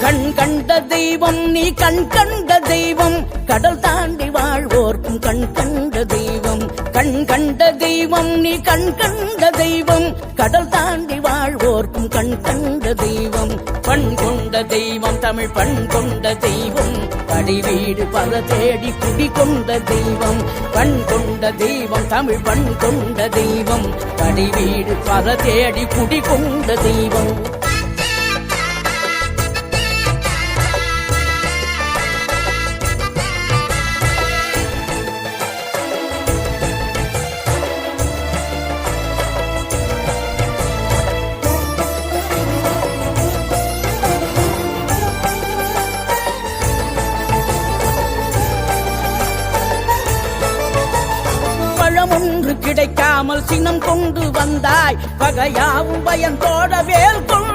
கண் கண்ட தெய்வம் நீ கண் கண்ட தெய்வம் கடல் தாண்டி வாழ்வோர்க்கும் கண் கண்ட தெய்வம் கண் கண்ட தெய்வம் நீ கண் கண்ட தெய்வம் கடல் தாண்டி வாழ்வோர்க்கும் கண் கண்ட தெய்வம் பண் கொண்ட தெய்வம் தமிழ் பண் கொண்ட தெய்வம் கடிவீடு பல தேடி குடி கொண்ட தெய்வம் பண் கொண்ட தெய்வம் தமிழ் பண் கொண்ட தெய்வம் கடிவீடு பல தேடி குடி கொண்ட தெய்வம் ஒன்று கிடைக்காமல் சினம் கொண்டு வந்தாய் பகையாவும் பயந்தோட வேல் கொண்டு